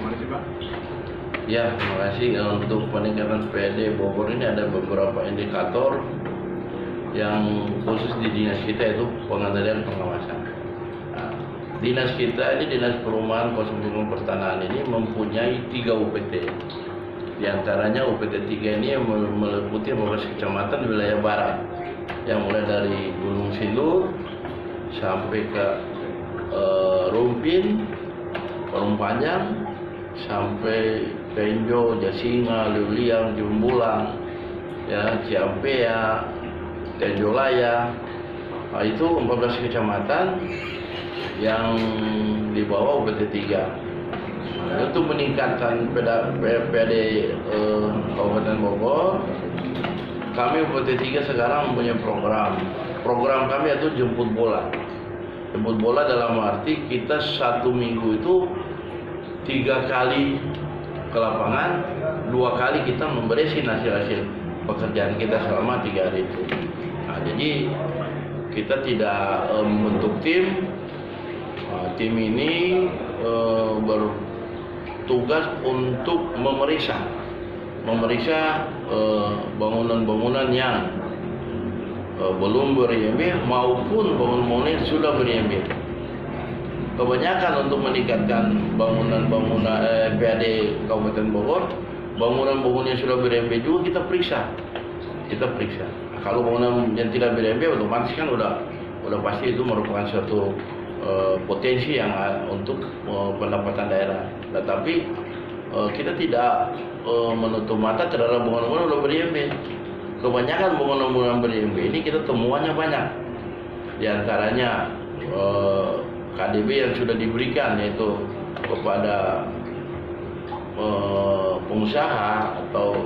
Gimana sih Pak? Ya, terima kasih. Untuk peningkatan PAD Bogor ini ada beberapa indikator yang khusus di dinas kita, itu pengendalian pengawasan. Nah, dinas kita ini, Dinas Perumahan Konsumen Pertanahan ini mempunyai 3 UPT. Di antaranya UPT 3 ini yang meliputi 15 kecamatan di wilayah barat, yang mulai dari Gunung Sindur sampai ke Rumpin, Parung Panjang, sampai Penjo, Jasinga, Liuliang, Jumbulang, ya, Ciampea, Tenjolaya. Nah, itu 14 kecamatan yang di bawah UPT 3. Untuk meningkatkan PAD Kabupaten Bogor, kami UPT 3 sekarang mempunyai program kami yaitu jemput bola. Jemput bola dalam arti kita 1 minggu itu 3 kali ke lapangan, 2 kali kita memberesin hasil pekerjaan kita selama 3 hari itu. Nah, jadi kita tidak membentuk tim. Tim ini bertugas untuk memeriksa bangunan-bangunan yang belum ber-IMB maupun bangunan yang sudah ber-IMB. Kebanyakan untuk meningkatkan bangunan PAD Kabupaten Bogor, bangunan-bangunan yang sudah ber-IMB juga kita periksa. Nah, kalau bangunan yang tidak ber-IMB otomatis kan udah pasti itu merupakan suatu potensi yang untuk pendapatan daerah. Tetapi kita tidak menutup mata terhadap bangunan-bangunan sudah ber-IMB. Kebanyakan bangunan-bangunan ber-IMB ini kita temuannya banyak. Di antaranya KDB yang sudah diberikan, yaitu kepada pengusaha atau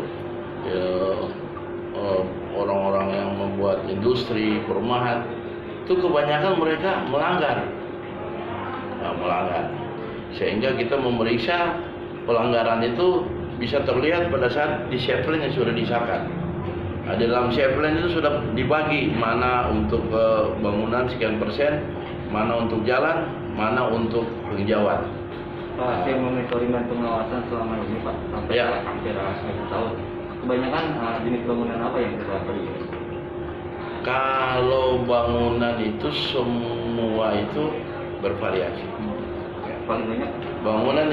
orang-orang yang membuat industri perumahan, itu kebanyakan mereka melanggar, sehingga kita memeriksa pelanggaran itu bisa terlihat pada saat di Shepland yang sudah disahkan. Nah, di dalam Shepland itu sudah dibagi mana untuk bangunan sekian persen, mana untuk jalan, mana untuk penghijauan. Pak, hasil monitoring dan pengawasan selama ini Pak, sampai hampir 1 tahun, kebanyakan jenis bangunan apa yang kita beri? Kalau bangunan itu semua itu bervariasi. Paling banyak bangunan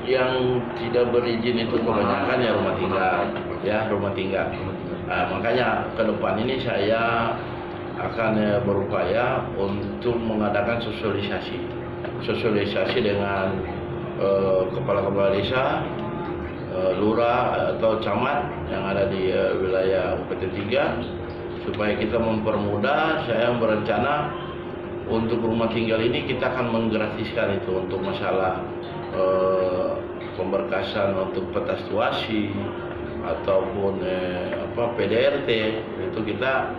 yang tidak berizin itu kebanyakan ya rumah tinggal. Nah, makanya ke depan ini saya akan berupaya untuk mengadakan sosialisasi dengan kepala-kepala desa, lurah atau camat yang ada di wilayah UPT 3, supaya kita mempermudah. Saya berencana untuk rumah tinggal ini kita akan menggratiskan itu untuk masalah pemberkasan untuk peta situasi ataupun PDRT, itu kita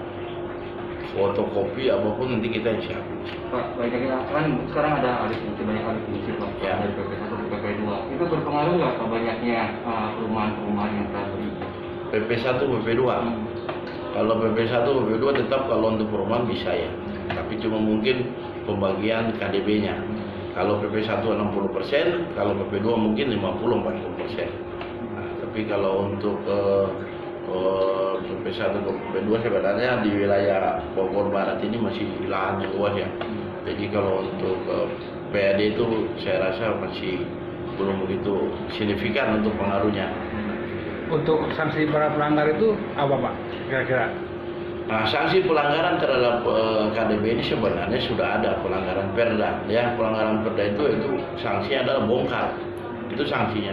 fotokopi apapun nanti kita siapin. Pak, banyaknya kan sekarang ada alih fungsi, banyak alih fungsi Pak, ya, dari PP1 ke PP2. Itu berpengaruh nggak ke banyaknya perumahan-perumahan yang kita beri? PP1, PP2. Kalau PP1, PP2 tetap kalau untuk perumahan bisa ya, tapi cuma mungkin pembagian KDB-nya. Kalau PP1 60%, kalau PP2 mungkin 50-40%. Nah, tapi kalau untuk PP1 ke PP2 sebenarnya di wilayah Bogor Barat ini masih lahan yang luas ya. Jadi kalau untuk PAD itu saya rasa masih belum begitu signifikan untuk pengaruhnya. Untuk sanksi para pelanggar itu apa Pak kira-kira? Nah, sanksi pelanggaran terhadap KDB ini sebenarnya sudah ada, pelanggaran Perda. Ya, pelanggaran Perda itu sanksi adalah bongkar, itu sanksinya.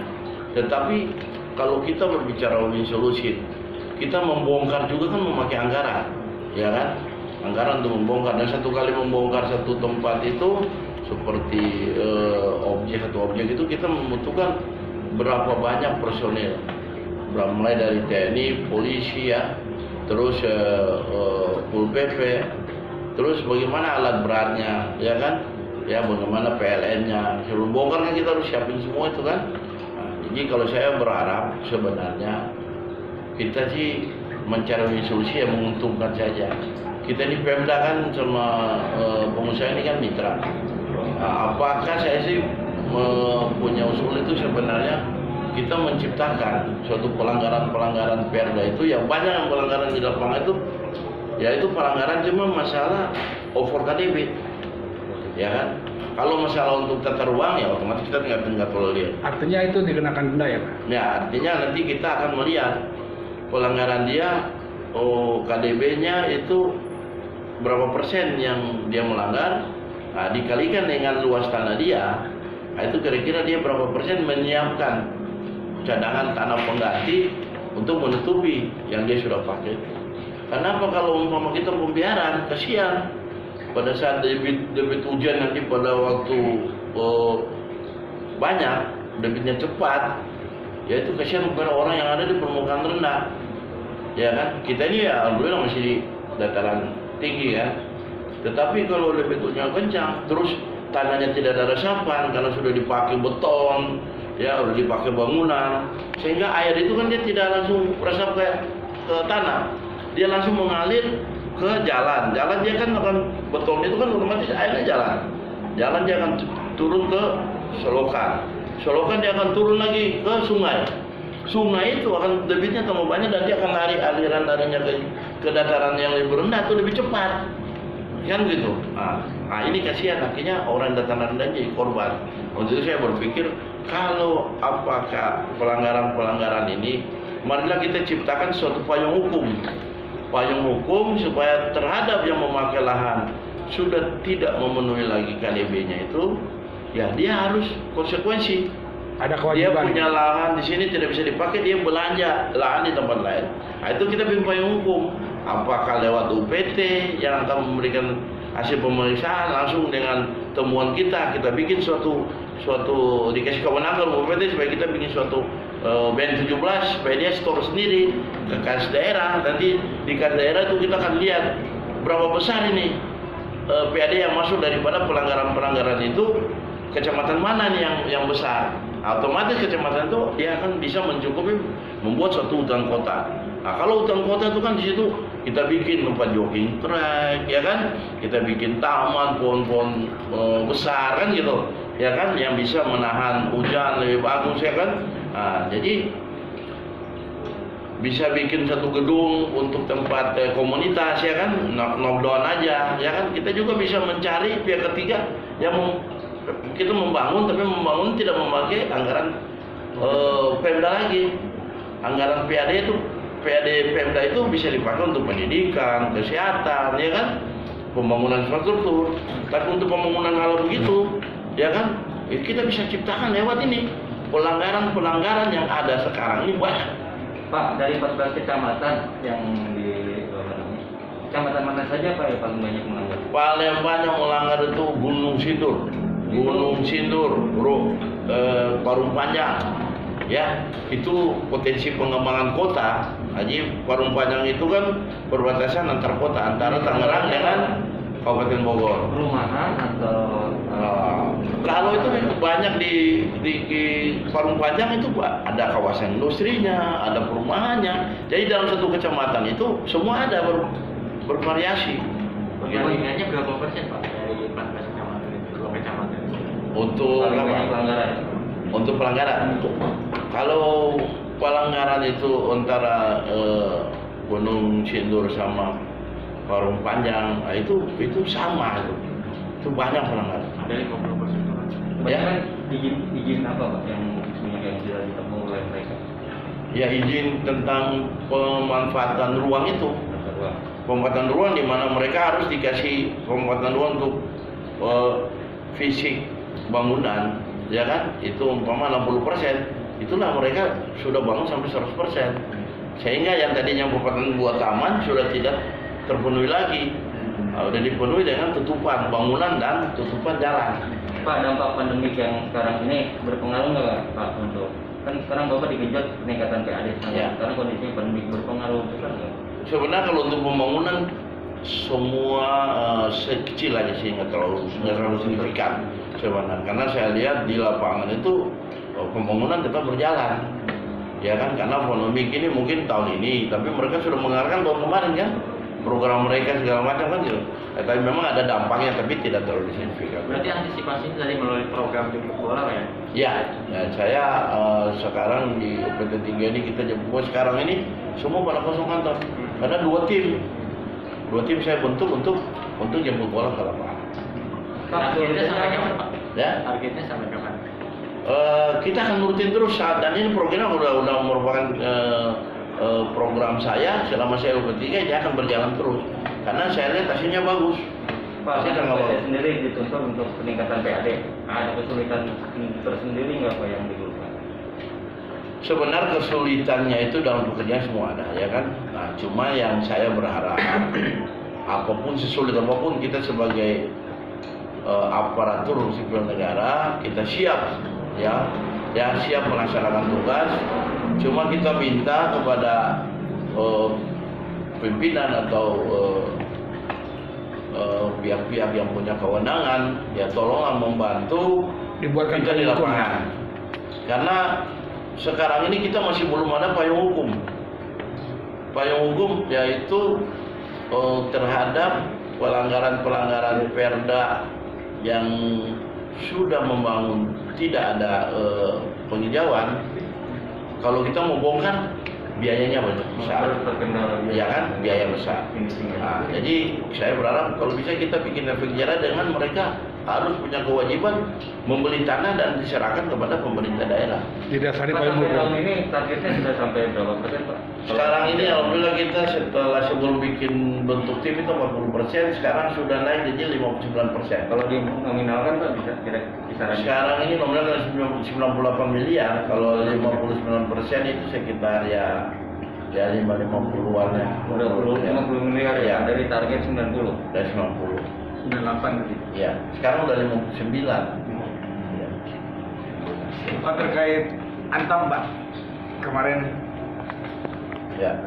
Tetapi kalau kita berbicara win solution, kita membongkar juga kan memakai anggaran, ya kan? Anggaran untuk membongkar, dan 1 kali membongkar 1 tempat itu seperti satu objek itu kita membutuhkan berapa banyak personil, mulai dari TNI, polisi ya, terus Pol PP, terus bagaimana alat beratnya, ya kan? Ya, bagaimana PLN-nya. Sebelum bongkar kan kita harus siapin semua itu kan. Nah, jadi kalau saya berharap sebenarnya kita sih mencari solusi yang menguntungkan saja. Kita di Pemda kan sama pengusaha ini kan mitra. Nah, apakah saya sih punya usul itu sebenarnya kita menciptakan suatu pelanggaran-pelanggaran perda itu, yang banyak yang pelanggaran di lapangan itu, yaitu pelanggaran cuma masalah over KDB, ya kan? Kalau masalah untuk tata ruang ya otomatis kita tinggal perlu lihat. Artinya itu dikenakan denda ya Pak? Ya, artinya nanti kita akan melihat pelanggaran dia, KDB-nya itu berapa persen yang dia melanggar, nah, dikalikan dengan luas tanah dia, nah, itu kira-kira dia berapa persen menyiapkan cadangan tanah pengganti untuk menutupi yang dia sudah pakai. Kenapa kalau umpama kita pembiaran, kasihan pada saat debit hujan nanti pada waktu banyak, debitnya cepat, ya itu kasihan kepada orang yang ada di permukaan rendah, ya kan? Kita ini ya alhamdulillah masih di dataran tinggi kan, tetapi kalau debit hujan kencang, terus tanahnya tidak ada resapan karena sudah dipakai beton, ya udah dipakai bangunan, sehingga air itu kan dia tidak langsung resap ke tanah, dia langsung mengalir ke jalan. Jalan dia kan akan, beton itu kan otomatis airnya jalan dia akan turun ke selokan dia akan turun lagi ke sungai itu akan debitnya tambah banyak dan dia akan lari aliran-larinya ke dataran yang lebih rendah itu lebih cepat kan gitu. Nah ini kasihan, akhirnya orang dataran rendah jadi korban. Untuk itu saya berpikir, kalau apakah pelanggaran-pelanggaran ini, marilah kita ciptakan suatu payung hukum supaya terhadap yang memakai lahan sudah tidak memenuhi lagi KDB-nya itu, ya dia harus konsekuensi. Ada Dia kewajiban. punya lahan di sini tidak bisa dipakai, dia belanja lahan di tempat lain. Nah, itu kita bikin payung hukum. Apakah lewat UPT yang akan memberikan hasil pemeriksaan langsung dengan temuan kita bikin suatu dikasih kewenangan UPT supaya kita bikin suatu BN 17 supaya dia store sendiri ke kas daerah. Nanti di kas daerah itu kita akan lihat berapa besar ini PAD yang masuk daripada pelanggaran-pelanggaran itu, kecamatan mana nih yang besar. Otomatis kecamatan itu dia akan bisa mencukupi membuat suatu hutan kota. Nah kalau hutan kota itu kan di situ kita bikin tempat jogging track, ya kan, kita bikin taman, pohon-pohon besar kan gitu, ya kan, yang bisa menahan hujan lebih bagus, ya kan. Nah, jadi bisa bikin satu gedung untuk tempat komunitas, ya kan, knockdown aja, ya kan. Kita juga bisa mencari pihak ketiga yang kita membangun, tapi membangun tidak memakai anggaran Pemda lagi. Anggaran PAD Pemda itu bisa dipakai untuk pendidikan, kesehatan, ya kan, pembangunan infrastruktur. Tapi untuk pembangunan hal begitu, ya kan, kita bisa ciptakan lewat ini. Pelanggaran-pelanggaran yang ada sekarang ini banyak. Pak, dari 14 kecamatan yang di kecamatan mana saja Pak yang paling banyak melanggar? Paling banyak melanggar itu Gunung Sindur, Parung Panjang, ya, itu potensi pengembangan kota. Jadi Parung Panjang itu kan perbatasan antar kota, antara Tangerang dengan Kabupaten Bogor. Perumahan atau Kalau itu banyak di Parung Panjang itu ada kawasan industrinya, ada perumahannya. Jadi dalam satu kecamatan itu semua ada bervariasi. perbandingannya berapa persen Pak dari 14 kecamatan itu, 2 kecamatan? Untuk Paling banyak apa? pelanggaran. Untuk pelanggaran. Kalau pelanggaran itu antara Gunung Sindur sama Parung Panjang, nah itu sama itu. Itu banyak pelanggaran. Dari 20% itu kan. Ya. Kan izin apa Pak yang sudah ditempuh oleh mereka? Ya, izin tentang pemanfaatan ruang itu. Tata ruang. Pemanfaatan ruang di mana mereka harus dikasih pemanfaatan ruang untuk fisik bangunan, ya kan, itu umpama 60%, itulah mereka sudah bangun sampai 100%, sehingga yang tadinya pemanfaatan buat taman sudah tidak terpenuhi lagi, sudah dipenuhi dengan tutupan bangunan dan tutupan jalan. Pak, dampak pandemik yang sekarang ini berpengaruh nggak Pak untuk, kan sekarang Bapak dikejut peningkatan PAD, Ya. sekarang kondisinya pandemik berpengaruh besar nggak? Sebenarnya kalau untuk pembangunan semua sekecil aja sih, nggak terlalu signifikan sebenarnya, karena saya lihat di lapangan itu pembangunan tetap berjalan, ya kan, karena pandemi ini mungkin tahun ini, tapi mereka sudah mengarahkan tahun kemarin kan, program mereka segala macam kan gitu. Tapi memang ada dampaknya tapi tidak terlalu signifikan. Berarti antisipasinya dari melalui program jemput bola ya? Ya, saya sekarang di UPT 3 ini kita jemput sekarang ini semua pada kosong kantor. Karena dua tim saya bentuk untuk jemput bola ke lapangan. Targetnya sampai kapan Pak? Ya, Targetnya sampai kapan? kita akan nurutin terus dan ini program udah merupakan program saya selama saya UPT 3 dia akan berjalan terus karena saya lihat hasilnya bagus. Pak, Hasilnya kan bagus. sendiri dituntut untuk peningkatan PAD. Ada kesulitan tersendiri nggak Pak yang dikeluhkan? Sebenarnya kesulitannya itu dalam pekerjaan semua ada, ya kan? Nah, cuma yang saya berharap apapun sesulit apapun kita sebagai aparatur sipil negara kita siap, ya siap melaksanakan tugas. Cuma kita minta kepada pimpinan atau pihak-pihak yang punya kewenangan, ya tolonglah membantu Dibuatkan kita di ketentuan. lapangan. Karena sekarang ini kita masih belum ada payung hukum. Payung hukum yaitu terhadap pelanggaran-pelanggaran Perda yang sudah membangun tidak ada penghijauan. Kalau kita mau bongkar biayanya banyak besar, Terkendala ya kan, biaya besar. Nah, jadi saya berharap kalau bisa kita bikin efek jerah dengan mereka harus punya kewajiban membeli tanah dan diserahkan kepada pemerintah daerah. Didasari Pak, payung sampai hukum. tahun ini targetnya sudah sampai berapa persen Pak? Sekarang ini alhamdulillah kita setelah sebelum bikin bentuk tim itu 40%, sekarang sudah naik jadi 59%. Kalau dinominalkan Pak bisa kisaran? Sekarang ini nominal 98 miliar, kalau 59% itu sekitar ya 50-an ya. Udah 50 miliar ya, Ya. dari target 90. Dari 90. 98 berarti. Ya, sekarang udah 59. Ya. Pak, terkait Antam Pak, kemarin Ya.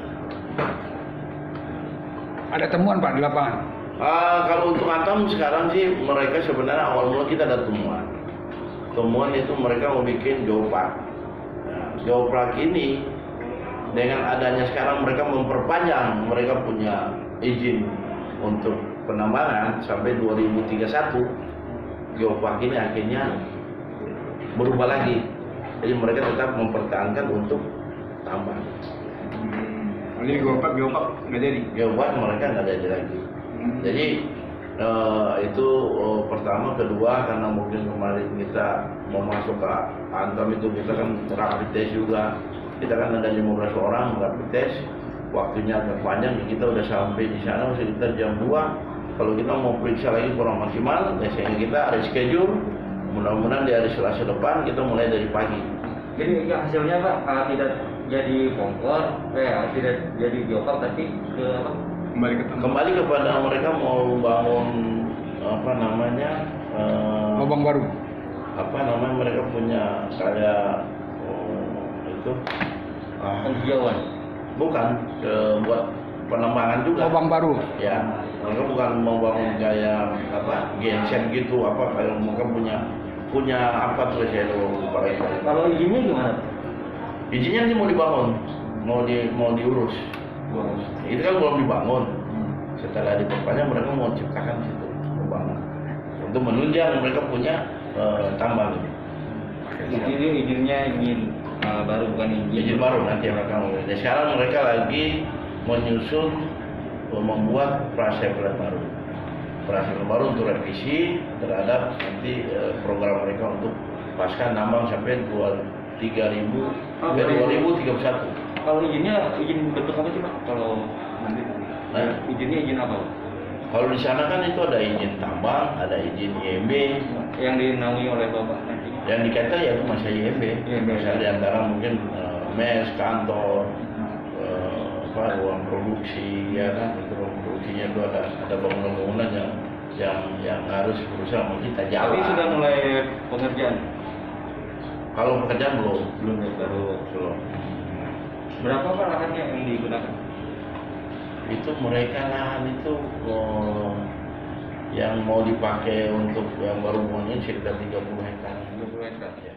ada temuan Pak di lapangan. Kalau untuk Antam sekarang sih mereka sebenarnya awal mula kita ada temuan. Temuan itu mereka mau bikin geopark. Nah, geopark ini dengan adanya sekarang mereka memperpanjang, mereka punya izin untuk penambangan sampai 2031. Geopark ini akhirnya berubah lagi. Jadi mereka tetap mempertahankan untuk tambang. Jadi geopark nggak jadi. Geopark mereka nggak ada lagi. Jadi itu pertama, kedua karena mungkin kemarin kita mau masuk ke Antam itu kita kan rapid test juga. Kita kan ada 15 orang rapid test. Waktunya agak panjang, kita udah sampai di sana sekitar jam 2. Kalau kita mau periksa lagi kurang maksimal, ya sehingga kita ada schedule. Mudah-mudahan di hari Selasa depan kita mulai dari pagi. Jadi ya, hasilnya Pak tidak jadi bongkar, tidak jadi geopark tapi ke apa? Kembali Kepada mereka mau bangun apa namanya? lubang baru. Apa namanya, mereka punya kayak itu Penghijauan. bukan buat penambangan juga Lubang baru. ya, mereka bukan mau bangun kayak apa genset gitu, apa kayak mereka punya apa tuh saya lupa lagi. Kalau izinnya gimana Pak? Izinnya ini mau dibangun, mau diurus, itu kan belum dibangun. Setelah diperpanjang mereka mau ciptakan situ membangun untuk menunjang mereka punya tambang. Jadi izinnya izin baru bukan Izin baru nanti mereka mau. Dan sekarang mereka lagi menyusun membuat praseprel baru. Praseprel baru untuk revisi terhadap nanti program mereka untuk pasca nambang sampai 2031. Kalau izinnya izin bentuk apa sih Pak? Kalau nanti izinnya izin apa Pak? Kalau di sana kan itu ada izin tambang, ada izin IMB, Yang dinaungi oleh Bapak nanti. yang dikata ya itu masih IMB. Misalnya di antara mungkin mes, kantor, ruang produksi, ya kan, itu ruang produksinya itu ada bangunan-bangunan yang harus berusaha sama kita jalan. Tapi sudah mulai pengerjaan. Kalau pekerjaan belum. Ya, baru. Berapa Pak lahannya yang digunakan? Itu mereka lahan itu yang mau dipakai untuk yang baru bangun sekitar 30 hektar. 30 hektar. Ya.